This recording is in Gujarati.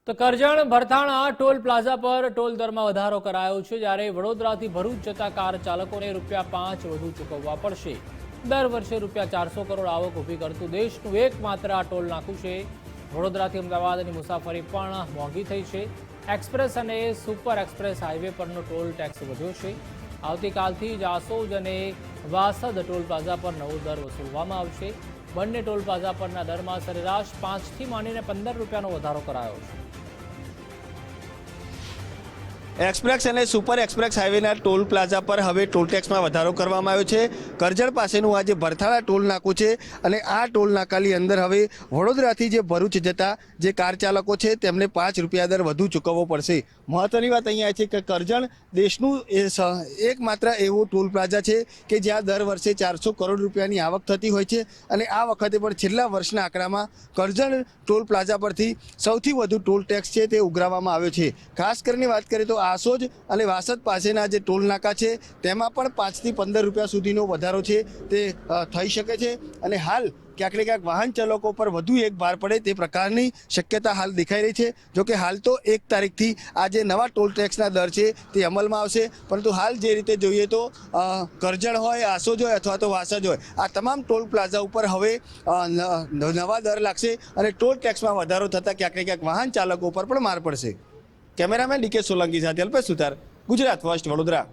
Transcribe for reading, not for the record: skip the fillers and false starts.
તો કરજણ ભરથાણા ટોલ પ્લાઝા પર ટોલ દરમાં વધારો કરાયો છે, જ્યારે વડોદરાથી ભરૂચ જતા કાર ચાલકોને ₹5 વધુ ચૂકવવા પડશે। દર વર્ષે ₹400 કરોડ આવક ઊભી કરતું દેશનું એકમાત્ર આ ટોલ નાકું છે। વડોદરાથી અમદાવાદની મુસાફરી પણ મોંઘી થઈ છે। એક્સપ્રેસ અને સુપર એક્સપ્રેસ હાઈવે પરનો ટોલ ટેક્સ વધ્યો છે। આવતીકાલથી જ આસોજ અને વાસદ ટોલ પ્લાઝા પર નવો દર વસૂલવામાં આવશે। બંને ટોલ પ્લાઝા પરના દરમાં સરેરાશ 5 થી માંડીને ₹15નો વધારો કરાયો છે। एक्सप्रेस और super express highway toll plaza पर हवे टोल टेक्स में वधारो करवामां आव्यो छे। करजण पासेनुं आ जे भरथाणा टोल नाकું છે અને આ ટોલ નાકાની અંદર હવે વડોદરાથી જે ભરૂચ જતા જે કાર ચાલકો છે તેમને ₹5 દર વધુ ચૂકવવો પડશે। મહત્વની વાત અહીંયા છે કે કરજણ દેશનું એકમાત્ર એવું ટોલ પ્લાઝા છે કે જ્યાં દર વર્ષે ₹400 કરોડ ની આવક થતી હોય છે અને આ વખતે પણ છેલ્લા વર્ષના આંકડામાં કરજણ ટોલ પ્લાઝા પરથી સૌથી વધુ ટોલ ટેક્સ છે તે ઉઘરાવવામાં આવ્યો છે। ખાસ કરીને વાત કરીએ તો આસોજ અને વાસદ પાસેના જે ટોલ નાકા છે તેમાં પણ 5 થી 15 રૂપિયા સુધીનો વધારો છે તે થઈ શકે છે અને હાલ ક્યાંક ને ક્યાંક વાહન ચાલકો પર વધુ એક ભાર પડે તે પ્રકારની શક્યતા હાલ દેખાઈ રહી છે। જો કે હાલ તો 1 તારીખથી આ જે નવા ટોલ ટેક્સના દર છે તે અમલમાં આવશે, પરંતુ હાલ જે રીતે જોઈએ તો કરજણ હોય, આસોજ હોય અથવા તો વાસદ હોય, આ તમામ ટોલ પ્લાઝા ઉપર હવે નવા દર લાગશે અને ટોલ ટેક્સમાં વધારો થતાં ક્યાંક ને ક્યાંક વાહન ચાલકો પર પણ માર પડશે। કેમેરામેન ડીકે સોલંકી સાથે અલ્પેશ સુતાર, ગુજરાત ફર્સ્ટ, વડોદરા।